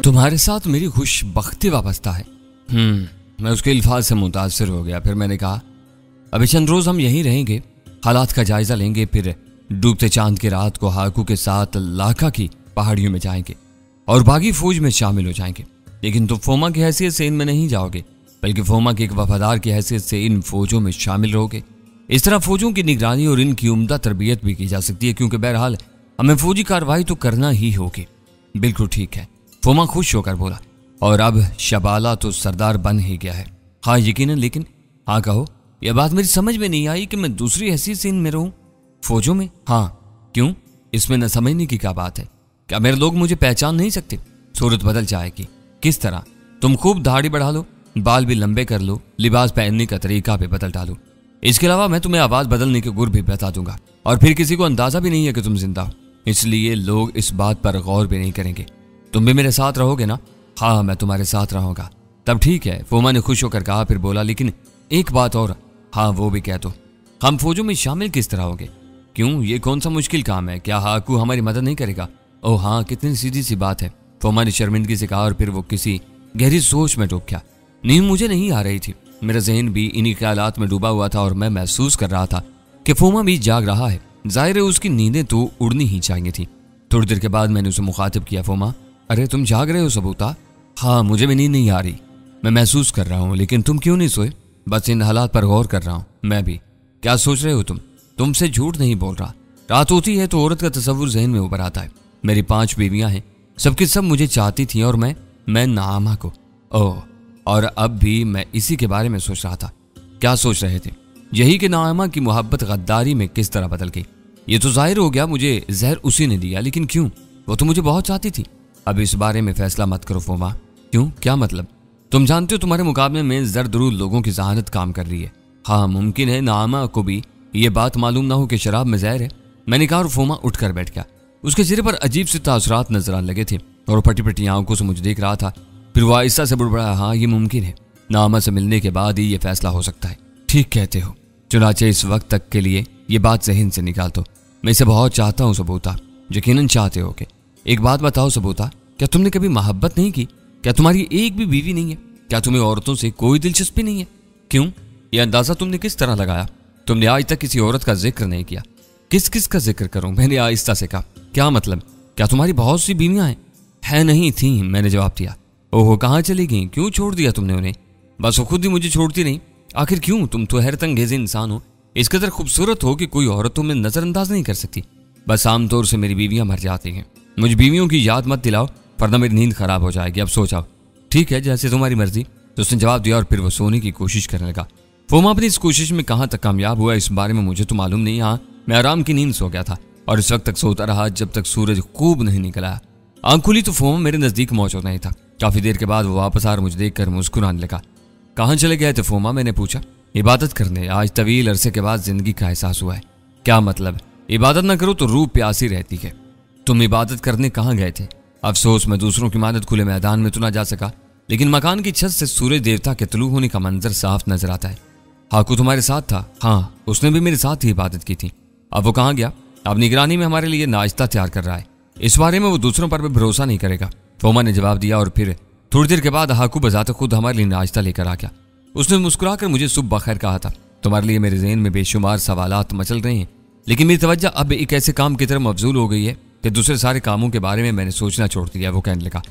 तुम्हारे साथ मेरी खुशबख्ती वाबस्ता है। मैं उसके अल्फाज से मुतासिर हो गया। फिर मैंने कहा, अभी चंद रोज हम यहीं रहेंगे, हालात का जायजा लेंगे, फिर डूबते चांद की रात को हाकू के साथ लाखा की पहाड़ियों में जाएंगे और बागी फौज में शामिल हो जाएंगे। लेकिन तुम फोमा की हैसियत से इनमें नहीं जाओगे, बल्कि फोमा के एक वफादार की हैसियत से इन फौजों में शामिल रहोगे। इस तरह फौजों की निगरानी और इनकी उम्दा तरबियत भी की जा सकती है, क्योंकि बहरहाल हमें फौजी कार्रवाई तो करना ही होगी। बिल्कुल ठीक है, फोमा खुश होकर बोला। और अब शबाला तो सरदार बन ही गया है। हाँ यकीनन, लेकिन हाँ कहो। यह बात मेरी समझ में नहीं आई कि मैं दूसरी हैसियत से इनमें रहूं, फौजों में। हाँ क्यों, इसमें न समझने की क्या बात है? क्या मेरे लोग मुझे पहचान नहीं सकते? सूरत बदल जाएगी। किस तरह? तुम खूब दाढ़ी बढ़ा लो, बाल भी लंबे कर लो, लिबास पहनने का तरीका भी बदल डालो। इसके अलावा मैं तुम्हें आवाज बदलने के गुर भी बता दूंगा, और फिर किसी को अंदाजा भी नहीं है कि तुम जिंदा हो, इसलिए लोग इस बात पर गौर भी नहीं करेंगे। तुम भी मेरे साथ रहोगे ना? हाँ मैं तुम्हारे साथ रहूंगा। तब ठीक है, फोमा ने खुश होकर कहा। फिर बोला, लेकिन एक बात और। हाँ वो भी कह दो, हम फौजों में शामिल किस तरह होंगे? क्यों, ये कौन सा मुश्किल काम है? क्या हाकू हमारी मदद नहीं करेगा? ओह हाँ, कितनी सीधी सी बात है, फोमा ने शर्मिंदगी से कहा। और फिर वो किसी गहरी सोच में डूब गया। नींद मुझे नहीं आ रही थी, मेरा जहन भी इन्हीं ख्यालात में डूबा हुआ था, और मैं महसूस कर रहा था कि फोमा भी जाग रहा है। जाहिर है उसकी नींदें तो उड़नी ही चाहिए थी। थोड़ी देर के बाद मैंने उसे मुखातिब किया, फोमा अरे तुम जाग रहे हो सबूता? हाँ मुझे भी नींद नहीं आ रही, मैं महसूस कर रहा हूँ, लेकिन तुम क्यों नहीं सोए? बस इन हालात पर गौर कर रहा हूँ। मैं भी। क्या सोच रहे हो तुम? तुमसे झूठ नहीं बोल रहा। रात होती है तो औरत का तस्वुर जहन में उभर आता है। मेरी 5 बीवियां हैं, सबकी सब मुझे चाहती थी, और मैं नामा को। ओह, और अब भी मैं इसी के बारे में सोच रहा था। क्या सोच रहे थे? यही कि नामा की मोहब्बत गद्दारी में किस तरह बदल गई। ये तो जाहिर हो गया मुझे जहर उसी ने दिया, लेकिन क्यों? वो तो मुझे बहुत चाहती थी। अब इस बारे में फैसला मत करो फोमा। क्यों, क्या मतलब? तुम जानते हो तुम्हारे मुकाबले में जरदरूल लोगों की जहानत काम कर रही है। हाँ मुमकिन है नामा को भी ये बात मालूम ना हो कि शराब में जहर है। मैंने कहा और फोमा उठकर बैठ गया। उसके चेहरे पर अजीब से तासुरात नजर आने लगे थे, और फटी फटी आंखों से मुझे देख रहा था। फिर वो आहिस्ता से बुड़बड़ाया, हाँ ये मुमकिन है, नामा से मिलने के बाद ही ये फैसला हो सकता है। ठीक कहते हो, चुनाचे इस वक्त तक के लिए ये बात ज़हन से निकाल दो। मैं इसे बहुत चाहता हूँ सबूता, यकीनन चाहते हो। एक बात बताओ सबूता, क्या तुमने कभी मोहब्बत नहीं की? क्या तुम्हारी एक भी बीवी नहीं है? क्या तुम्हें औरतों से कोई दिलचस्पी नहीं है? क्यों, यह अंदाजा तुमने किस तरह लगाया? तुमने आज तक किसी औरत का जिक्र नहीं किया। किस किस का जिक्र करूं? मैंने आहिस्ता से कहा। क्या मतलब? क्या तुम्हारी बहुत सी बीवियां हैं? है नहीं थी, मैंने जवाब दिया। ओहो, कहाँ चली गई? क्यों छोड़ दिया तुमने उन्हें? बस वो खुद ही मुझे छोड़ती नहीं। आखिर क्यों? तुम तो हैरतअंगेज़ इंसान हो, इस कदर खूबसूरत हो कि कोई औरत तुम्हें नजरअंदाज नहीं कर सकती। बस आमतौर से मेरी बीवियां मर जाती हैं। मुझे बीवियों की याद मत दिलाओ, वरना मेरी नींद खराब हो जाएगी। अब सो जाओ। ठीक है, जैसे तुम्हारी मर्जी, तो उसने जवाब दिया, और फिर वो सोने की कोशिश करने लगा। फोमा अपनी इस कोशिश में कहाँ तक कामयाब हुआ इस बारे में मुझे तो मालूम नहीं। हाँ मैं आराम की नींद सो गया था, और इस वक्त तक सोता रहा जब तक सूरज खूब नहीं निकल आया। आंख खुली तो फोमा मेरे नजदीक मौजूद नहीं था। काफी देर के बाद वो वापस आ मुझे देखकर मुस्कुराने लगा। कहाँ चले गए थे फोमा? मैंने पूछा। इबादत करने। आज तवील अरसे के बाद जिंदगी का एहसास हुआ है। क्या मतलब? इबादत ना करो तो रूह प्यासी रहती है। तुम इबादत करने कहाँ गए थे? अफसोस मैं दूसरों की मदद खुले मैदान में तो ना जा सका, लेकिन मकान की छत से सूरज देवता के तुलू होने का मंजर साफ नजर आता है। हाकू तुम्हारे साथ था? हाँ, उसने भी मेरे साथ ही इबादत की थी। अब वो कहाँ गया? अब निगरानी में हमारे लिए नाश्ता तैयार कर रहा है। इस बारे में वो दूसरों पर भी भरोसा नहीं करेगा, फोमा ने जवाब दिया। और फिर थोड़ी देर के बाद हाकू बजाते खुद हमारे लिए नाश्ता लेकर आ गया। उसने मुस्कुराकर मुझे सुबह बखैर कहा था। तुम्हारे लिए मेरे ज़हन में बेशुमार सवालात मचल रहे हैं, लेकिन मेरी तवज्जो अब एक ऐसे काम की तरफ मबजूल हो गई है कि दूसरे सारे कामों के बारे में मैंने सोचना छोड़ दिया। वो कहने लगा,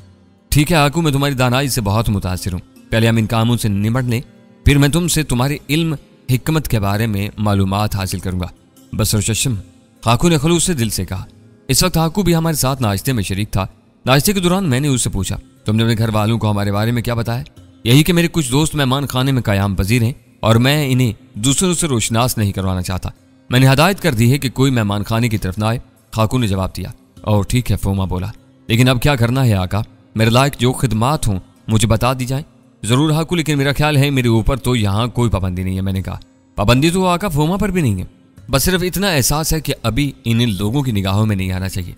ठीक है हाकू, मैं तुम्हारी दानाई से बहुत मुतासिर हूँ। पहले हम इन कामों से निपट लें, फिर मैं तुमसे तुम्हारे इल्म हिकमत के बारे में मालूमात हासिल करूंगा। बस चश्म, हाकू ने खलूस से दिल से कहा। इस वक्त हाकू भी हमारे साथ नाश्ते में शरीक था। नाश्ते के दौरान मैंने उससे पूछा, तुमने अपने घर वालों को हमारे बारे में क्या बताया? यही कि मेरे कुछ दोस्त मेहमान खाने में कयाम पजीर हैं, और मैं इन्हें दूसरों से रोशनास नहीं करवाना चाहता। मैंने हदायत कर दी है कि कोई मेहमान खाने की तरफ ना आए। हाकू ने जवाब दिया। और ठीक है, फोमा बोला, लेकिन अब क्या करना है आका? मेरे लायक जो खिदमात हों मुझे बता दी जाए। जरूर हाकू, लेकिन मेरा ख्याल है मेरे ऊपर तो यहाँ कोई पाबंदी नहीं है। मैंने कहा, पाबंदी तो आका फोमा पर भी नहीं है, बस सिर्फ इतना एहसास है कि अभी इन लोगों की निगाहों में नहीं आना चाहिए।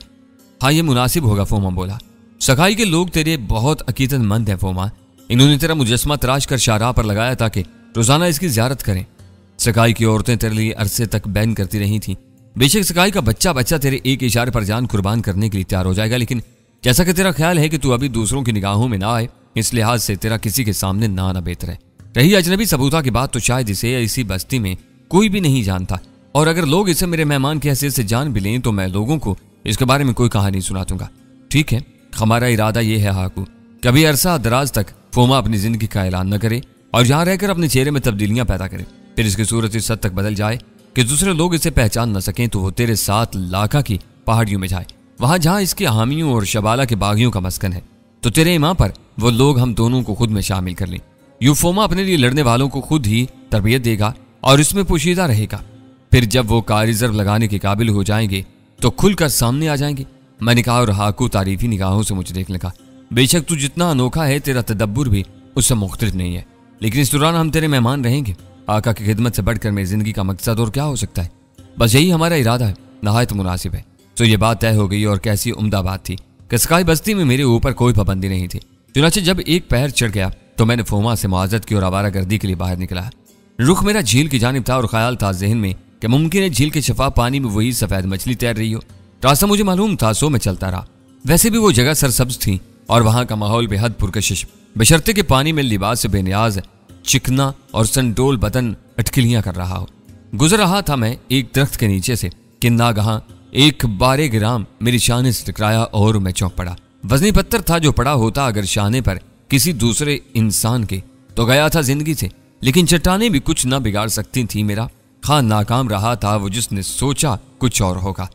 हाँ ये मुनासिब होगा, फोमा बोला। सगाई के लोग तेरे बहुत अकीदतमंद हैं फोमा। इन्होंने तेरा मुजस्मा तराश कर शाहराह पर लगाया ताकि रोजाना इसकी ज़ियारत करें। सगाई की औरतें तेरे लिए अरसे तक बैन करती रही थी। बेशक सगाई का बच्चा तेरे एक इशारे पर जान कुर्बान करने के लिए तैयार हो जाएगा, लेकिन जैसा कि तेरा ख्याल है कि तू अभी दूसरों की निगाहों में ना आए, इस लिहाज से तेरा किसी के सामने ना आना बेहतर है। रही अजनबी सबूता की बात, तो शायद इसे इसी बस्ती में कोई भी नहीं जानता, और अगर लोग इसे मेरे मेहमान की हैसियत से जान भी लें तो मैं लोगों को इसके बारे में कोई कहानी सुना दूंगा। ठीक है, हमारा इरादा यह है हाकू, कभी अरसा दराज तक फोमा अपनी जिंदगी का ऐलान न करे और यहाँ रहकर अपने चेहरे में तब्दीलियां पैदा करे। फिर इसकी सूरत इस हद तक बदल जाए कि दूसरे लोग इसे पहचान न सकें तो वो तेरे साथ लाखा की पहाड़ियों में जाए, वहां जहां इसके हामियों और शबाला के बागियों का मस्कन है। तो तेरे इमाम पर वो लोग हम दोनों को खुद में शामिल कर लें। यूं फोमा अपने लिए लड़ने वालों को खुद ही तरबियत देगा और इसमें पोशीदा रहेगा। फिर जब वो कार रिजर्व लगाने के काबिल हो जाएंगे तो खुलकर सामने आ जाएंगे। मैंने कहा और हाकू तारीफी निगाहों से मुझे देखने लगा। बेशक तू जितना अनोखा है, तेरा तदब्बुर भी उससे मुख्तलिफ नहीं है, लेकिन इस दौरान हम तेरे मेहमान रहेंगे। आका की खिदमत से बढ़कर मेरी जिंदगी का मकसद और क्या हो सकता है। बस यही हमारा इरादा है, नहायत मुनासिब है। तो ये बात तय हो गई और कैसी उम्दा बात थी कि स्काई बस्ती में मेरे ऊपर कोई पाबंदी नहीं थी। चुनाचे जब एक पैर चढ़ गया तो मैंने फोमा से मुआवजत की और आवारागर्दी के लिए बाहर निकला। रुख मेरा झील की जानिब था और ख्याल था जहन में कि मुमकिन है झील के शफाफ पानी में वही सफेद मछली तैर रही हो। रास्ता मुझे मालूम था, सो मैं चलता रहा। वैसे भी वो जगह सरसब्ज थी और वहां का माहौल बेहद पुरकशिश, बशर्ते के पानी में लिबास से बेनियाज चिकना और संडोल बदन अटकलियां कर रहा हो। गुजर रहा था मैं एक दरख्त के नीचे से कि नागहां एक बारे गिराम मेरी शाने से टकराया और मैं चौंक पड़ा। वजनी पत्थर था जो पड़ा होता अगर शाने पर किसी दूसरे इंसान के, तो गया था जिंदगी से। लेकिन चट्टाने भी कुछ न बिगाड़ सकती थी मेरा। खां नाकाम रहा था वो जिसने सोचा कुछ और होगा।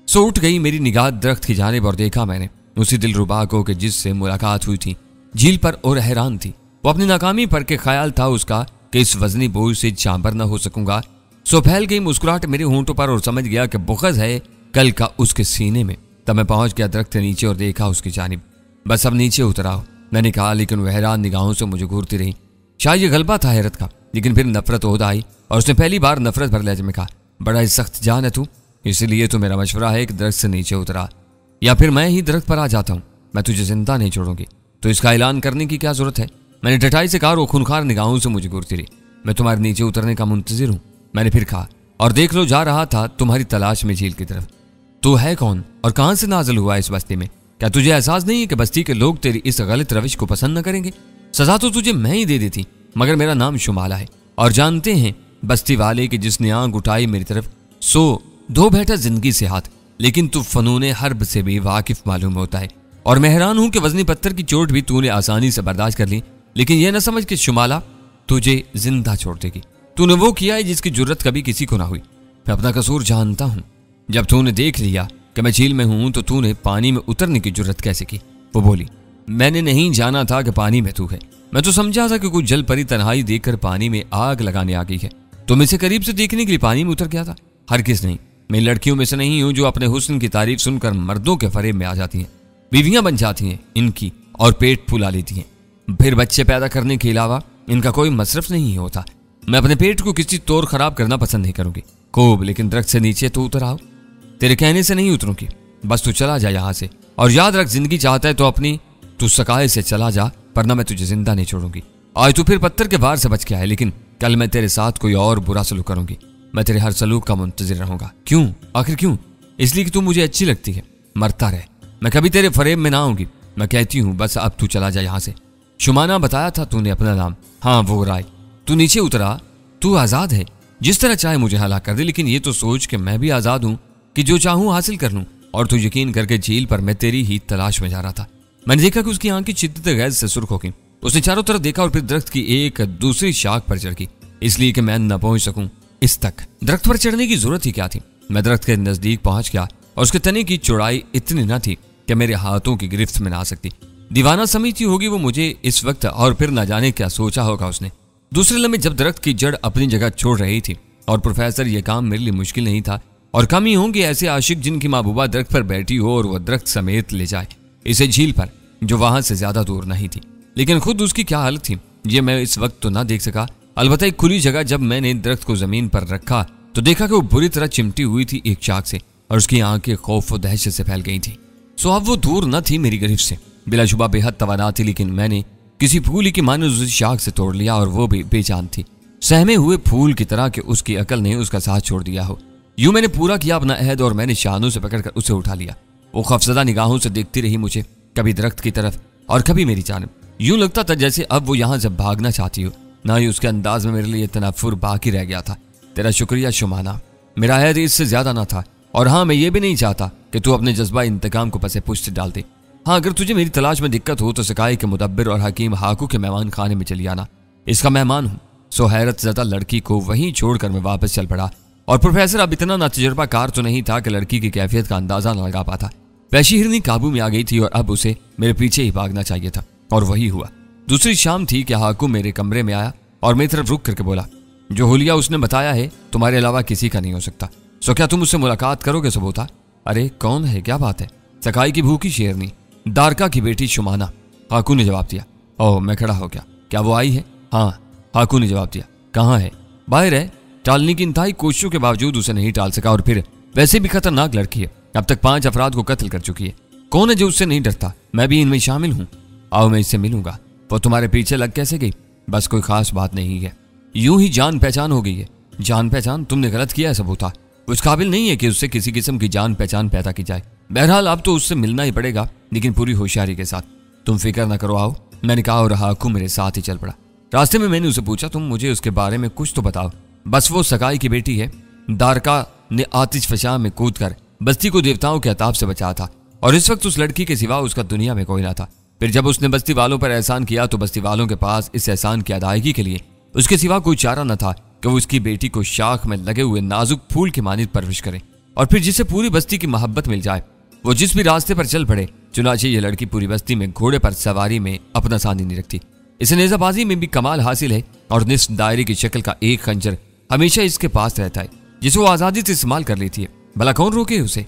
सो उठ गई मेरी निगाह दरख्त की जानिब और देखा मैंने उसी दिलरुबा को कि जिससे मुलाकात हुई थी झील पर, और हैरान थी वो अपनी नाकामी पर के ख्याल था उसका कि इस वजनी बोझ से चांबर न हो सकूंगा। सो फैल गई मुस्कुराहट मेरे होंठों पर और समझ गया कि बुग़्ज़ है कल का उसके सीने में। तब मैं पहुंच गया दरख्त के नीचे और देखा उसकी जानिब। बस अब नीचे उतराओ, मैंने कहा, लेकिन वह हैरान निगाहों से मुझे घूरती रही। शायद ये गलबा था हैरत का, लेकिन फिर नफरत ओहदा आई और उसने पहली बार नफरत भर लहजे में कहा, बड़ा ही सख्त जान है तू, इसलिए तो मेरा मशवरा है कि दरख्त से नीचे उतरा, या फिर मैं ही दरख्त पर आ जाता हूँ। मैं तुझे जिंदा नहीं छोड़ूंगी, तो इसका ऐलान करने की क्या जरूरत है। मैंने टटाई से कहा, वो खूनखार निगाहों से मुझे घूरती रही। मैं तुम्हारे नीचे उतरने का मुंतजिर हूँ, मैंने फिर कहा, और देख लो जा रहा था तुम्हारी तलाश में झील की तरफ। तू है कौन और कहां से नाजिल हुआ इस बस्ती में? क्या तुझे एहसास नहीं है कि बस्ती के लोग तेरी इस गलत रविश को पसंद न करेंगे? सजा तो तुझे मैं ही दे देती, मगर मेरा नाम शुमाला है और जानते हैं बस्ती वाले कि जिसने आंख उठाई मेरी तरफ सो धो बैठा जिंदगी से हाथ। लेकिन तू फनून हर्ब से भी वाकिफ मालूम होता है और मैं हैरान हूं कि वजनी पत्थर की चोट भी तूने आसानी से बर्दाश्त कर ली, लेकिन यह न समझ कि शुमाला तुझे जिंदा छोड़ देगी। तूने वो किया है जिसकी जुर्रत कभी किसी को ना हुई। मैं अपना कसूर जानता हूं। जब तूने देख लिया कि मैं झील में हूं तो तूने पानी में उतरने की जुर्रत कैसे की? वो बोली, मैंने नहीं जाना था कि पानी में तू है। मैं तो समझा था कि कोई जल परी तन्हाई देखकर पानी में आग लगाने आ गई है, तो मैं इसे करीब से देखने के लिए पानी में उतर गया था। हरगिज़ नहीं, मैं लड़कियों में से नहीं हूं जो अपने हुस्न की तारीफ सुनकर मर्दों के फरेब में आ जाती हैं, बीवियां बन जाती हैं इनकी और पेट फुला लेती हैं। फिर बच्चे पैदा करने के अलावा इनका कोई मसरफ नहीं होता। मैं अपने पेट को किसी तौर खराब करना पसंद नहीं करूंगी। खूब, लेकिन दरख्त से नीचे तो उतर आओ। तेरे कहने से नहीं उतरूंगी, बस तू चला जा यहाँ से। और याद रख, जिंदगी चाहता है तो अपनी तू सकाए से चला जा, वरना मैं तुझे जिंदा नहीं छोड़ूंगी। आज तू फिर पत्थर के वार से बच के आए, लेकिन कल मैं तेरे साथ कोई और बुरा सलूक करूंगी। मैं तेरे हर सलूक का मुंतजिर रहूंगा। क्यों? आखिर क्यों? इसलिए कि तू मुझे अच्छी लगती है। मरता रहे, मैं कभी तेरे फरेब में ना आऊंगी। मैं कहती हूँ बस अब तू चला जा यहाँ से। शुमाना बताया था तूने अपना नाम? हाँ, वो राय। तू नीचे उतरा, तू आजाद है, जिस तरह चाहे मुझे हलाक कर दे, लेकिन ये तो सोच कि मैं भी आजाद हूं कि जो चाहूं हासिल कर लूं। और तू यकीन करके झील पर मैं तेरी ही तलाश में जा रहा था। मैंने देखा कि उसकी आंखें शिद्दत गैज़ से सुर्ख हो गईं। उसने चारों तरफ देखा और फिर दरख्त की एक दूसरी शाख पर चढ़ गई, इसलिए कि मैं न पहुंच सकूं इस तक। दरख्त पर चढ़ने की जरूरत ही क्या थी? मैं दरख्त के नजदीक पहुंच गया और उसके तने की चौड़ाई इतनी न थी कि मेरे हाथों की गिरफ्त में ना आ सकती। दीवाना समझती होगी वो मुझे इस वक्त, और फिर न जाने क्या सोचा होगा उसने। दूसरे लम्हे जब दरख्त की जड़ अपनी जगह छोड़ रही थी और प्रोफेसर, यह काम मेरे लिए मुश्किल नहीं था, और कम ही होंगे ऐसे आशिक जिनकी महबूबा दरख्त पर बैठी हो और वह दरख्त समेत ले जाए इसे झील पर, जो वहां से ज्यादा दूर नहीं थी। लेकिन खुद उसकी क्या हालत थी ये मैं इस वक्त तो ना देख सका। अलबत्ता एक खुली जगह जब मैंने दरख्त को जमीन पर रखा तो देखा कि वो बुरी तरह चिमटी हुई थी एक शाख से और उसकी आंखें खौफ और दहशत से फैल गई थी। सो अब वो दूर न थी मेरी गिरफ्त से, बिलाशुबा बेहद तवाना थी, लेकिन मैंने किसी फूल की मानो उस शाख से तोड़ लिया और वो भी बेजान थी, सहमे हुए फूल की तरह कि उसकी अकल ने उसका साथ छोड़ दिया हो। यूं मैंने पूरा किया अपना अहद और मैंने शानों से पकड़कर उसे उठा लिया। वो खौफजदा निगाहों से देखती रही मुझे। कभी दरख्त की तरफ और कभी मेरी जानिब। यूं लगता था जैसे अब वो यहाँ से भागना चाहती हो। ना ही उसके अंदाज में मेरे लिए तनाफुर बाकी रह गया था। तेरा शुक्रिया शुमाना, मेरा अहद इससे ज्यादा ना था। और हाँ, मैं ये भी नहीं चाहता कि तू अपने जज्बा इंतकाम को पसे पुष्ट डाल दे। हाँ, अगर तुझे मेरी तलाश में दिक्कत हो तो सिकाई के मुदब्बिर और हकीम हाकू के मेहमान खाने में चली आना। इसका मेहमान हूँ। सो हैरत ज़दा लड़की को वहीं छोड़कर मैं वापस चल पड़ा। और प्रोफेसर अब इतना नातजुर्बाकार तो नहीं था कि लड़की की कैफियत का अंदाजा न लगा पाता। वैशी हिरनी काबू में आ गई थी और अब उसे मेरे पीछे ही भागना चाहिए था, और वही हुआ। दूसरी शाम थी कि हाकू मेरे कमरे में आया और मेरी तरफ रुक करके बोला, जो हुलिया उसने बताया है तुम्हारे अलावा किसी का नहीं हो सकता। सो क्या तुम उससे मुलाकात करोगे सबूता? अरे कौन है, क्या बात है? सकाई की भूखी शेरनी, दारका की बेटी शुमाना, हाकू ने जवाब दिया। ओह, मैं खड़ा हो गया। क्या वो आई है? हाँ, हाकू ने जवाब दिया। कहाँ है? बाहर है। टालने की इंतहाई कोशिशों के बावजूद उसे नहीं टाल सका, और फिर वैसे भी खतरनाक लड़की है। अब तक 5 अफराद को कत्ल कर चुकी है। कौन है जो उससे नहीं डरता? मैं भी इनमें शामिल हूँ। आओ, मैं इससे मिलूंगा। वो तुम्हारे पीछे लग कैसे गई? बस कोई खास बात नहीं है, यूं ही जान पहचान हो गई है। जान पहचान? तुमने गलत किया है सबूता। उस काबिल नहीं है कि उससे किसी किस्म की जान पहचान पैदा की जाए। बहरहाल अब तो उससे मिलना ही पड़ेगा, लेकिन पूरी होशियारी के साथ। तुम फिक्र न करो, आओ, मैंने कहा, और हाकू मेरे साथ ही चल पड़ा। रास्ते में मैंने उसे पूछा, तुम मुझे उसके बारे में कुछ तो बताओ। बस वो सकाई की बेटी है। दारका ने आतिश फशा में कूद कर बस्ती को देवताओं के अताब से बचाया था, और इस वक्त उस लड़की के सिवा उसका दुनिया में कोई ना था। फिर जब उसने बस्ती वालों पर एहसान किया तो बस्ती वालों के पास इस एहसान की अदायगी के लिए उसके सिवा कोई चारा न था कि वो उसकी बेटी को शाख में लगे हुए नाजुक फूल की मानित परवरिश करे, और फिर जिसे पूरी बस्ती की मोहब्बत मिल जाए वो जिस भी रास्ते पर चल पड़े। चुनाचे ये लड़की पूरी बस्ती में घोड़े पर सवारी में अपना सानी नहीं रखती। इसे नेजाबाजी में भी कमाल हासिल है, और निस्फ दायरे की शक्ल का एक खंजर हमेशा इसके पास रहता है, जिसे वो आजादी से इस्तेमाल कर लेती है। भला कौन रोके उसे?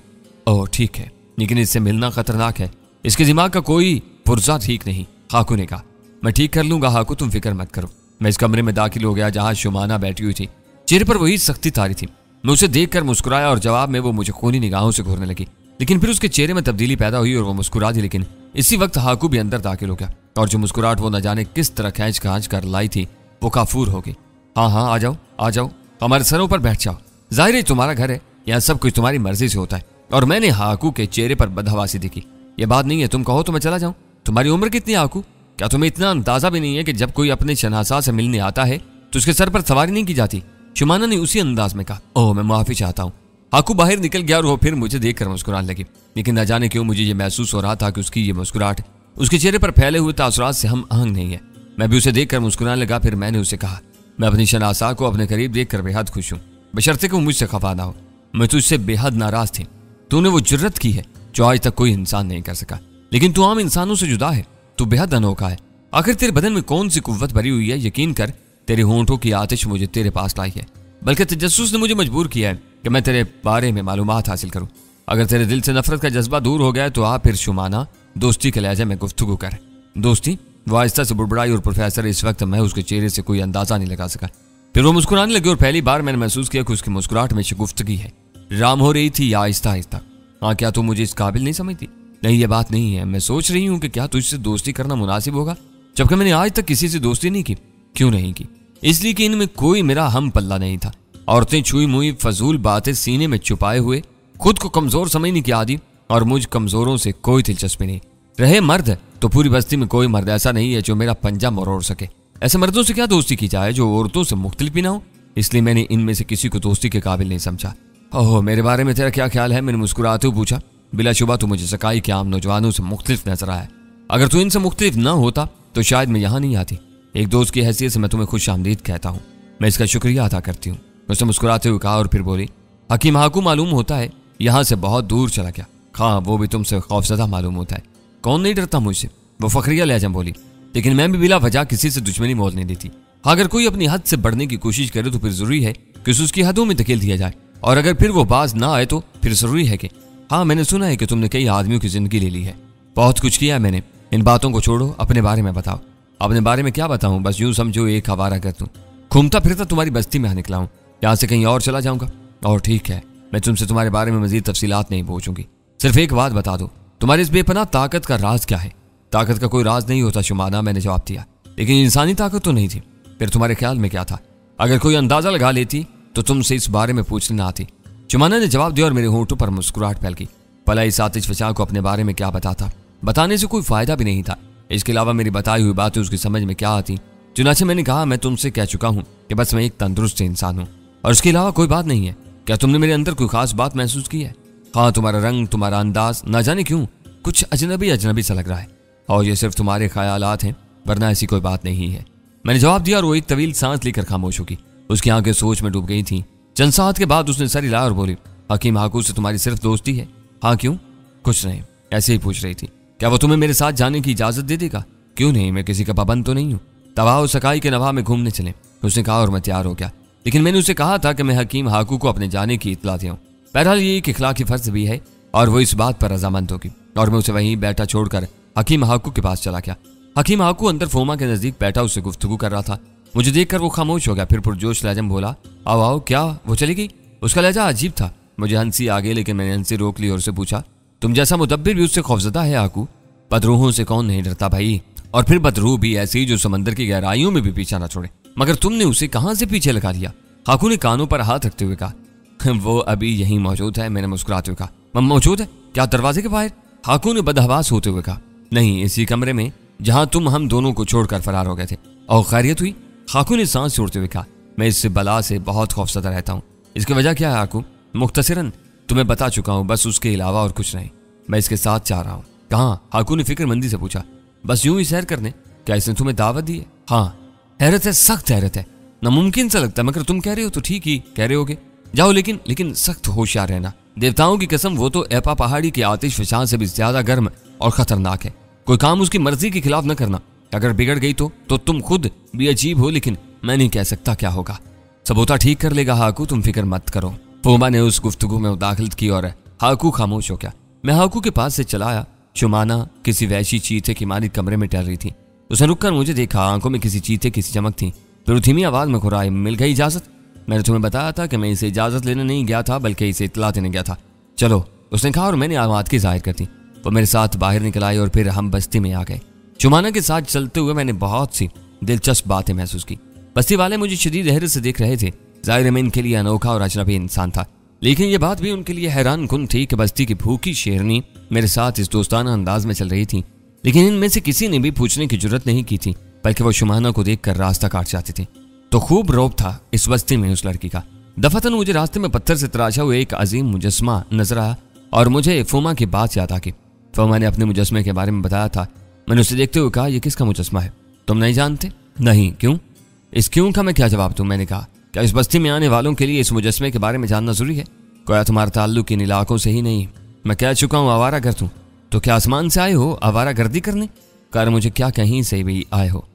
ओह ठीक है, लेकिन इससे मिलना खतरनाक है। इसके दिमाग का कोई पुर्जा ठीक नहीं। हाकू ने कहा, मैं ठीक कर लूंगा हाकू, तुम फिक्र मत करो। मैं इस कमरे में दाखिल हो गया जहां शुमाना बैठी हुई थी। चेहरे पर वही सख्ती तारी थी। मैं उसे देखकर मुस्कुराया और जवाब में वो मुझे खूनी निगाहों से घूरने लगी, लेकिन फिर उसके चेहरे में तब्दीली पैदा हुई और वो मुस्कुरा दी। लेकिन इसी वक्त हाकू भी अंदर दाखिल हो गया, और जो मुस्कुराहट वो न जाने किस तरह खींच खांच कर लाई थी वो काफूर हो गई। हाँ हाँ, आ जाओ आ जाओ, हमारे सरों पर बैठ जाओ। जाहिर है तुम्हारा घर है, यहाँ सब कुछ तुम्हारी मर्जी से होता है। और मैंने हाकू के चेहरे पर बदहवासी देखी। ये बात नहीं है, तुम कहो तो मैं चला जाऊं। तुम्हारी उम्र कितनी है हाकू? क्या तुम्हें इतना अंदाजा भी नहीं है कि जब कोई अपने शनासा से मिलने आता है तो उसके सर पर सवारी नहीं की जाती? शुमाना ने उसी अंदाज में कहा। ओह, मैं माफी चाहता हूँ। हाकू बाहर निकल गया और वो फिर मुझे देखकर मुस्कुराने लगी, लेकिन न जाने क्यों मुझे ये महसूस हो रहा था कि उसकी ये मुस्कुराहट उसके चेहरे पर फैले हुए तासुरात से हम आहंग नहीं है। मैं भी उसे देखकर मुस्कुराने लगा। फिर मैंने उसे कहा, मैं अपनी शनासा को अपने करीब देखकर बेहद खुश हूँ, बशर्ते कि मुझसे खफा ना हो। मैं तुझसे बेहद नाराज थी। तूने वो जुर्रत की है जो आज तक कोई इंसान नहीं कर सका, लेकिन तू आम इंसानों से जुदा है। तू बेहद अनोखा है। आखिर तेरे बदन में कौन सी कुव्वत भरी हुई है? यकीन कर, तेरे होंठों की आतिश मुझे तेरे पास लाई है। बल्कि तजस्सुस ने मुझे मजबूर किया है कि मैं तेरे बारे में मालूमात हासिल करूं। अगर तेरे दिल से नफरत का जज्बा दूर हो गया तो आ फिर शुमाना, दोस्ती के लहजे में गुफ्तगू कर। दोस्ती? वो आहिस्ता से बुड़बुड़ाई, और प्रोफेसर इस वक्त मैं उसके चेहरे से कोई अंदाजा नहीं लगा सका। फिर वो मुस्कुराने लगी और पहली बार मैंने महसूस किया कि उसकी मुस्कुराहट में शगुफ्तगी है। राम हो रही थी या आहिस्ता आहिस्ता। हाँ, क्या तू मुझे इस काबिल नहीं समझती? नहीं, ये बात नहीं है। मैं सोच रही हूँ कि क्या तुझसे दोस्ती करना मुनासिब होगा, जबकि मैंने आज तक किसी से दोस्ती नहीं की। क्यों नहीं की? इसलिए कि इनमें कोई मेरा हम पल्ला नहीं था। औरतें छुई मुई फजूल बातें सीने में छुपाए हुए, खुद को कमजोर समझने की आदि, और मुझ कमजोरों से कोई दिलचस्पी नहीं। रहे मर्द तो पूरी बस्ती में कोई मर्द ऐसा नहीं है जो मेरा पंजा मरोड़ सके। ऐसे मर्दों से क्या दोस्ती की जाए जो औरतों से मुख्तलिफ भी ना हो। इसलिए मैंने इनमें से किसी को दोस्ती के काबिल नहीं समझा। ओह, मेरे बारे में तेरा क्या ख्याल है? मैंने मुस्कुराते हुए पूछा। बिलाशुबा तू मुझे सकाई के आम नौजवानों से मुख्तलिफ नजर आया। अगर तू इनसे मुख्तलिफ न होता तो शायद मैं यहाँ नहीं आती। एक दोस्त की हैसियत से मैं तुम्हें खुश आमदीद कहता हूँ। मैं इसका शुक्रिया अदा करती हूँ, उसने मुस्कुराते हुए कहा, और फिर बोली, हकीम हाकू मालूम होता है यहाँ से बहुत दूर चला गया। हाँ, वो भी तुमसे खौफजदा मालूम होता है। कौन नहीं डरता मुझसे? वो फखरिया लहजा बोली। लेकिन मैं भी बिला वजह किसी से दुश्मनी मोल नहीं देती। अगर कोई अपनी हद से बढ़ने की कोशिश करे तो फिर जरूरी है कि उसे उसकी हदों में धकेल दिया जाए, और अगर फिर वो बाज ना आए तो फिर जरूरी है कि हाँ, मैंने सुना है कि तुमने कई आदमियों की जिंदगी ले ली है। बहुत कुछ किया है मैंने। इन बातों को छोड़ो, अपने बारे में बताओ। अपने बारे में क्या बताऊं? बस यूं समझो एक हवारा कर दूं, घूमता फिरता तुम्हारी बस्ती में निकला हूं। यहाँ से कहीं और चला जाऊंगा। और ठीक है, मैं तुमसे तुम्हारे बारे में मजीद तफसीलात नहीं पूछूंगी। सिर्फ एक बात बता दो, तुम्हारी इस बेपनाह ताकत का राज क्या है? ताकत का कोई राज नहीं होता शुमाना, मैंने जवाब दिया। लेकिन इंसानी ताकत तो नहीं थी। फिर तुम्हारे ख्याल में क्या था? अगर कोई अंदाजा लगा लेती तो तुमसे इस बारे में पूछने ना आती। शुमाना ने जवाब दिया और मेरे होंठों पर मुस्कुराहट फैल गई। भला इस आतिश फशा को अपने बारे में क्या बताता? बताने से कोई फायदा भी नहीं था। इसके अलावा मेरी बताई हुई बातें उसकी समझ में क्या आती। चुनाचे मैंने कहा, मैं तुमसे कह चुका हूँ कि बस मैं एक तंदुरुस्त इंसान हूँ और उसके अलावा कोई बात नहीं है। क्या तुमने मेरे अंदर कोई खास बात महसूस की है? हाँ, तुम्हारा रंग, तुम्हारा अंदाज, ना जाने क्यों कुछ अजनबी अजनबी सा लग रहा है, और ये सिर्फ तुम्हारे ख्यालात हैं, वरना ऐसी कोई बात नहीं है। मैंने जवाब दिया और वो एक तवील सांस लेकर खामोश होगी। उसकी आंखें सोच में डूब गई थी। चंद साथ के बाद उसने सर हिलाया और बोली, हकीम हाकू से तुम्हारी सिर्फ दोस्ती है? हाँ, क्यों? कुछ नहीं, ऐसे ही पूछ रही थी। क्या वो तुम्हें मेरे साथ जाने की इजाजत दे देगा? क्यों नहीं, मैं किसी का पाबंद तो नहीं हूँ। तबाह सकाई के नवा में घूमने चले, उसने कहा, और मैं तैयार हो गया। लेकिन मैंने उसे कहा था कि मैं हकीम हाकू को अपने जाने की इतला दूं। बहरहाल ये एक इखलाकी फर्ज भी है और वो इस बात पर रजामंद होगी, और मैं उसे वहीं बैठा छोड़कर हकीम हाकू के पास चला गया। हकीम हाकू अंदर फोमा के नजदीक बैठा उससे गुफ्तगू कर रहा था। मुझे देखकर वो खामोश हो गया, फिर पुरजोश लहजे में बोला, आओ आओ। क्या वो चली गई? उसका लहजा अजीब था। मुझे हंसी आ गई, लेकिन मैंने हंसी रोक ली और उससे पूछा, तुम जैसा मुदब्बिर भी उससे खौफजदा है हाकू? बदरूहों से कौन नहीं डरता भाई, और फिर बदरूह भी ऐसी जो समंदर की गहराइयों में भी पीछा ना छोड़े। मगर तुमने उसे कहां से पीछे लगा लिया? हाकू ने कानों पर हाथ रखते हुए कहा, वो अभी यहीं मौजूद है। मैंने मुस्कुराते हुए कहा, मौजूद है? क्या दरवाजे के बाहर? हाकू ने बदहवास होते हुए कहा, नहीं, इसी कमरे में जहां तुम हम दोनों को छोड़कर फरार हो गए थे। और खैरियत हुई? हाकू ने सांस छोड़ते हुए कहा, मैं इस बला से बहुत खौफजदा रहता हूँ। इसकी वजह क्या है हाकू? मुख्तसरन तुम्हें बता चुका हूँ, बस उसके अलावा और कुछ नहीं। मैं इसके साथ चाह रहा हूँ। कहाँ? हाकू ने फिक्रमंदी से पूछा। बस यूं ही सैर करने। क्या इसने तुम्हें दावत दी है? हाँ। हैरत है, सख्त हैरत है। नामुमकिन सा लगता है, मगर तुम कह रहे हो तो ठीक ही कह रहे होगे। जाओ, लेकिन सख्त होशियार रहना। देवताओं की कसम, वो तो एपा पहाड़ी की आतिश फशां से भी ज्यादा गर्म और खतरनाक है। कोई काम उसकी मर्जी के खिलाफ न करना। अगर बिगड़ गई तो तुम खुद भी अजीब हो, लेकिन मैं नहीं कह सकता क्या होगा। सबूता ठीक कर लेगा हाकू, तुम फिक्र मत करो। फोमा ने उस गुफ्तगू में मुदाखलत की और हाकू खामोश हो गया। मैं हाकू के पास से चला आया। शुमाना किसी वैशी चीते की मालिक कमरे में टहल रही थी। उसने रुककर मुझे देखा। आंखों में किसी चीते की चमक थी। फिर धीमी आवाज में खुराई, मिल गई इजाजत? मैंने तुम्हें बताया था कि मैं इसे इजाजत लेने नहीं गया था, बल्कि इसे इतला देने गया था। चलो, उसने कहा और मैंने आवाज की जाहिर कर दी। वो मेरे साथ बाहर निकल आई और फिर हम बस्ती में आ गए। शुमाना के साथ चलते हुए मैंने बहुत सी दिलचस्प बातें महसूस की। बस्ती वाले मुझे शदीद हैरत से देख रहे थे। जाहिर मैं इनके लिए अनोखा और अजनबी इंसान था, लेकिन यह बात भी उनके लिए हैरान कुन थी कि बस्ती की भूखी शेरनी मेरे साथ इस दोस्ताना अंदाज में चल रही थी। लेकिन इनमें से किसी ने भी पूछने की जरूरत नहीं की थी, बल्कि वो शुमाना को देखकर रास्ता काट जाते थे। तो खूब रौब था इस बस्ती में उस लड़की का। दफातन मुझे रास्ते में पत्थर से तराशा हुआ एक अजीम मुजस्मा नजर आया और मुझे फोमा की बात याद आ गई। फोमा ने अपने मुजस्मे के बारे में बताया था। मैंने उसे देखते हुए कहा, यह किसका मुजस्मा है? तुम नहीं जानते? नहीं। क्यों? इस क्यों का मैं क्या जवाब दूं? मैंने कहा, क्या इस बस्ती में आने वालों के लिए इस मुजस्मे के बारे में जानना जरूरी है? क्या तुम्हारा ताल्लुक इन इलाकों से ही नहीं? मैं कह चुका हूँ आवारा गर्द हूँ। तो क्या आसमान से आए हो आवारा गर्दी करने? कर मुझे क्या कहीं से भी आए हो?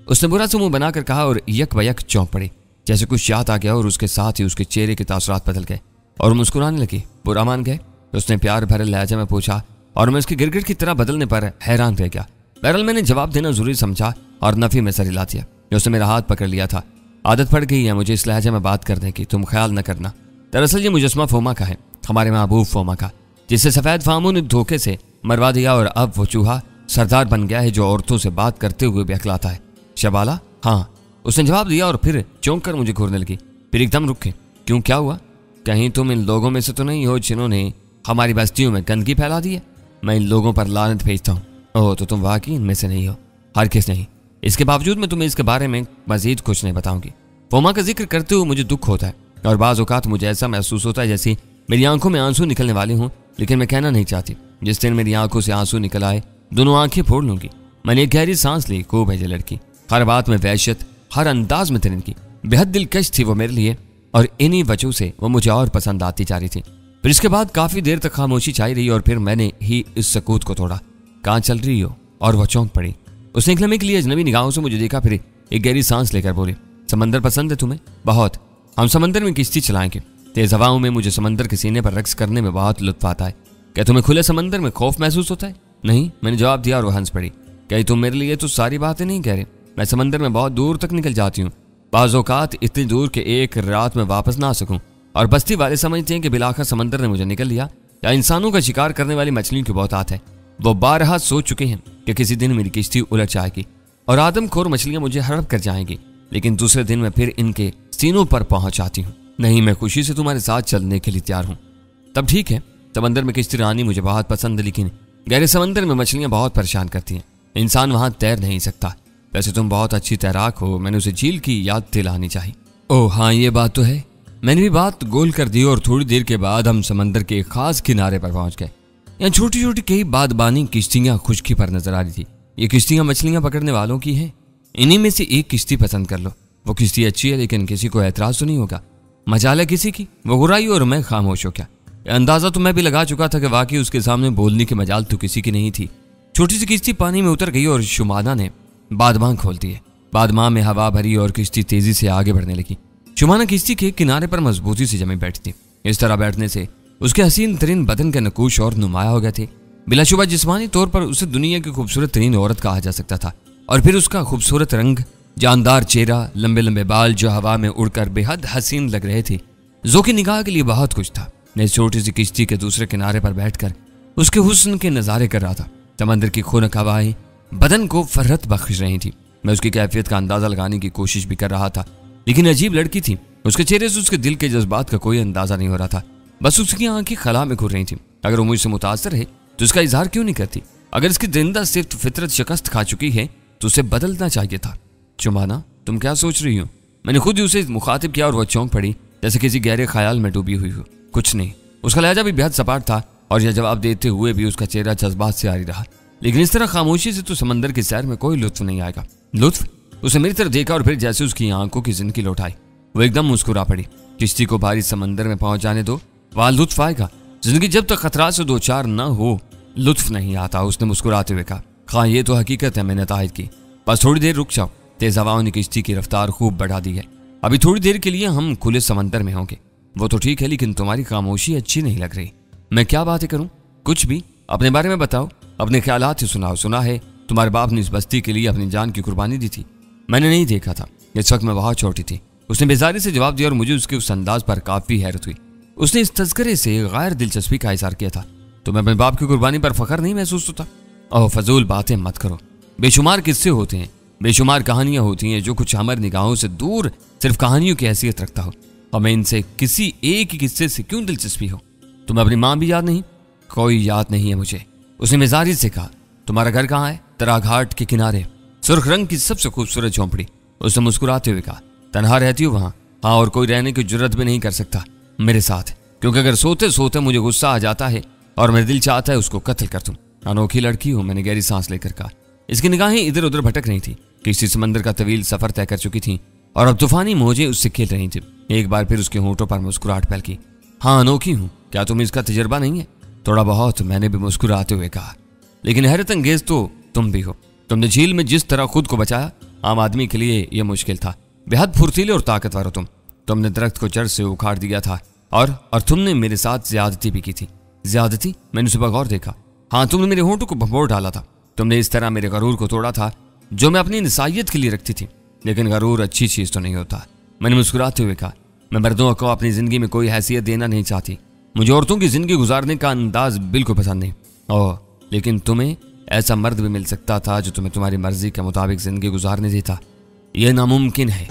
उसने बुरा सा मुंह बनाकर कहा और यक बयक चौंक पड़ी, जैसे कुछ याद आ गया और उसके साथ ही उसके चेहरे के तासुरात बदल गए और मुस्कुराने लगी। बुरा मान गए? उसने प्यार भरे लहजे में पूछा और मैं उसके गिरगिट की तरह बदलने पर हैरान रह गया। बहरहाल मैंने जवाब देना जरूरी समझा और नफी में सर हिला दिया। उसने मेरा हाथ पकड़ लिया था। आदत पड़ गई है मुझे इस लहजे में बात करने की, तुम ख्याल न करना। दरअसल ये मुजस्मा फोमा का है, हमारे महबूब फोमा का, जिसे सफेद फामों ने धोखे से मरवा दिया और अब वो चूहा सरदार बन गया है जो औरतों से बात करते हुए भी अखलाता है। शबाला? हाँ, उसने जवाब दिया और फिर चौंक कर मुझे घूरने लगी। फिर एकदम रुक के, क्यों, क्या हुआ? कहीं तुम इन लोगों में से तो नहीं हो जिन्होंने हमारी बस्तियों में गंदगी फैला दी है? मैं इन लोगों पर लानत भेजता हूँ। ओह, तो तुम वाकई इनमें से नहीं हो? हरगिज़ नहीं। इसके बावजूद मैं तुम्हें इसके बारे में मजीद कुछ नहीं बताऊंगी। फोमा का जिक्र करते हुए मुझे दुख होता है और बाज़ औक़ात मुझे ऐसा महसूस होता है जैसे मेरी आंखों में आंसू निकलने वाले हों, लेकिन मैं कहना नहीं चाहती। जिस दिन मेरी आंखों से आंसू निकल आए, दोनों आंखें फोड़ लूंगी। मैंने एक गहरी सांस ली। खूब है ये लड़की, हर बात में वहशत, हर अंदाज में तिरन की, बेहद दिलकश थी वो मेरे लिए और इन्हीं वजहों से वो मुझे और पसंद आती जा रही थी। फिर इसके बाद काफी देर तक खामोशी छाई रही और फिर मैंने ही इस सकूत को तोड़ा। कहाँ चल रही हो? और वह चौंक पड़ी। उसने एक लम्हे के लिए अजनबी निगाहों से मुझे देखा, फिर एक गहरी सांस लेकर बोली, समंदर पसंद है तुम्हें? बहुत। हम समंदर में किश्ती चलाएंगे। तेज हवाओं में मुझे समंदर के सीने पर रक्स करने में बहुत लुत्फ आता है। क्या तुम्हें खुले समंदर में खौफ महसूस होता है? नहीं, मैंने जवाब दिया और वो हंस पड़ी। क्या तुम मेरे लिए तो सारी बातें नहीं कह रहे? मैं समंदर में बहुत दूर तक निकल जाती हूँ, बाज़ औक़ात इतनी दूर के एक रात में वापस ना आ सकूं। और बस्ती वाले समझते हैं कि बिलाखिर समंदर ने मुझे निकल लिया। या इंसानों का शिकार करने वाली मछलियों की बहुत आत है। वो बारहा सोच चुके हैं कि किसी दिन मेरी किश्ती उलट जाएगी और आदमखोर मछलियां मुझे हड़प कर जाएंगी, लेकिन दूसरे दिन मैं फिर इनके सीनों पर पहुंच जाती हूँ। नहीं, मैं खुशी से तुम्हारे साथ चलने के लिए तैयार हूँ। तब ठीक है, समंदर में किश्ती रानी मुझे बहुत पसंद है, लेकिन गहरे समंदर में मछलियां बहुत परेशान करती हैं, इंसान वहां तैर नहीं सकता। वैसे तुम बहुत अच्छी तैराक हो, मैंने उसे झील की याद दिलानी चाहिए। ओह हाँ, ये बात तो है। मैंने भी बात गोल कर दी और थोड़ी देर के बाद हम समंदर के एक खास किनारे पर पहुंच गए। यहाँ छोटी छोटी कई बादबानी किश्तियां खुशकी पर नजर आ रही थी। ये किश्तियां मछलियां पकड़ने वालों की हैं। इन्हीं में से एक किश्ती पसंद कर लो। वो किश्ती अच्छी है, लेकिन किसी को ऐतराज तो नहीं होगा। मजाल है किसी की। वो घुराई और मैं खामोश हो गया। अंदाजा तो मैं भी लगा चुका था कि वाकई उसके सामने बोलने की मजाल तो किसी की नहीं थी। छोटी सी किश्ती पानी में उतर गई और शुमाना ने बादमां खोल दिए। बादमां में हवा भरी और किश्ती तेजी से आगे बढ़ने लगी। शुमाना किश्ती के किनारे पर मजबूती से जमी बैठी थी। इस तरह बैठने से उसके हसीन तरीन बदन के नकूश और नुमाया हो गए थे। बिलाशुबा जिस्मानी तौर पर उसे दुनिया की खूबसूरत तरीन औरत कहा जा सकता था। और फिर उसका खूबसूरत रंग, जानदार चेहरा, लंबे लंबे बाल जो हवा में उड़कर बेहद हसीन लग रहे थे। जो की निगाह के लिए बहुत कुछ था। मैं इस छोटी सी किश्ती के दूसरे किनारे पर बैठकर उसके हुस्न के नजारे कर रहा था। समंदर की खुनक हवाएं बदन को फरहत बख्श रही थी। मैं उसकी कैफियत का अंदाजा लगाने की कोशिश भी कर रहा था, लेकिन अजीब लड़की थी। उसके चेहरे से उसके दिल के जज्बात का कोई अंदाजा नहीं हो रहा था। बस उसकी आंखें खला में घूर रही थी। अगर वो मुझसे मुतासर है तो उसका इजहार क्यों नहीं करती? अगर इसकी जिंदा सिर्फ फितरत शिकस्त खा चुकी है तो उसे बदलना चाहिए था। शुमाना, तुम क्या सोच रही हो? मैंने खुद ही उसे मुखातिब किया और वह चौंक पड़ी जैसे किसी गहरे ख्याल में डूबी हुई हो। कुछ नहीं। उसका लहजा भी बेहद सपाट था और यह जवाब देते हुए भी उसका चेहरा जज्बात से आरी रहा। लेकिन इस तरह खामोशी से तो समंदर की सैर में कोई लुत्फ नहीं आएगा। लुत्फ? उसने मेरी तरफ देखा और फिर जैसे उसकी आंखों की जिंदगी लौटाई, वो एकदम मुस्कुरा पड़ी। किश्ती को भारी समंदर में पहुंच जाने दो, वहां लुत्फ आएगा। जिंदगी जब तक खतरा से दो चार न हो, लुत्फ नहीं आता। उसने मुस्कुराते हुए कहा, हाँ ये तो हकीकत है, मैंने तायद की। बस थोड़ी देर रुक जाओ। तेज हवाओं ने किश्ती की रफ्तार खूब बढ़ा दी है। अभी थोड़ी देर के लिए हम खुले समंदर में होंगे। वो तो ठीक है, लेकिन तुम्हारी खामोशी अच्छी नहीं लग रही। मैं क्या बातें करूं? कुछ भी। अपने बारे में बताओ, अपने ख्यालात ही सुनाओ। सुना है तुम्हारे बाप ने इस बस्ती के लिए अपनी जान की कुर्बानी दी थी। मैंने नहीं देखा था, इस वक्त मैं बहुत छोटी थी। उसने बेजारी से जवाब दिया और मुझे उसके उस अंदाज पर काफी हैरत हुई। उसने इस तज़किरे से गैर दिलचस्पी का इज़हार किया था। तुम्हें अपने बाप की कुर्बानी पर फख्र नहीं महसूस होता? ओह फजूल बातें मत करो। बेशुमार किस्से होते हैं, बेशुमार कहानियां होती हैं जो कुछ हमारी निगाहों से दूर सिर्फ कहानियों की हैसियत रखता हो। हमें इनसे किसी एक ही किस्से से क्यों दिलचस्पी हो? तुम्हें अपनी माँ भी याद नहीं? कोई याद नहीं है मुझे। उसने मिजाजी से कहा, तुम्हारा घर कहाँ है? तराघाट के किनारे, सुर्ख रंग की सबसे खूबसूरत झोंपड़ी। उसने मुस्कुराते हुए कहा, तनहा रहती हो वहां? हाँ, और कोई रहने की जुर्रत भी नहीं कर सकता मेरे साथ, क्योंकि अगर सोते सोते मुझे गुस्सा आ जाता है और मेरा दिल चाहता है उसको कत्ल कर दूं। अनोखी लड़की हो, मैंने गहरी सांस लेकर कहा। इसकी निगाहें इधर उधर भटक रही थी। किसी समंदर का तवील सफर तय कर चुकी थी और अब तूफानी मौजें उससे खेल रही थी। एक बार फिर उसके होंठों पर मुस्कुराहट फैलकी। हाँ, अनोखी हूं। क्या तुम्हें इसका तजर्बा नहीं है? थोड़ा बहुत, मैंने भी मुस्कुराते हुए कहा। लेकिन हैरत अंगेज तो तुम भी हो। तुमने झील में जिस तरह खुद को बचाया, आम आदमी के लिए यह मुश्किल था। बेहद फुर्तीले और ताकतवर हो तुम। तुमने दरख्त को जड़ से उखाड़ दिया था और तुमने मेरे साथ ज्यादती भी की थी। ज्यादती? मैंने सुबह गौर देखा। हाँ, तुमने मेरे होंठों को भंभोर डाला था। तुमने इस तरह मेरे गरूर को तोड़ा था जो मैं अपनी निसाइयत के लिए रखती थी। लेकिन गरूर अच्छी चीज तो नहीं होता। मैंने मुस्कुराते हुए कहा, मैं मर्दों को अपनी जिंदगी में कोई हैसियत देना नहीं चाहती। मुझे औरतों की जिंदगी गुजारने का अंदाज बिल्कुल पसंद नहीं। ओह, लेकिन तुम्हें ऐसा मर्द भी मिल सकता था जो तुम्हें तुम्हारी मर्जी के मुताबिक जिंदगी गुजारने देता। यह नामुमकिन है।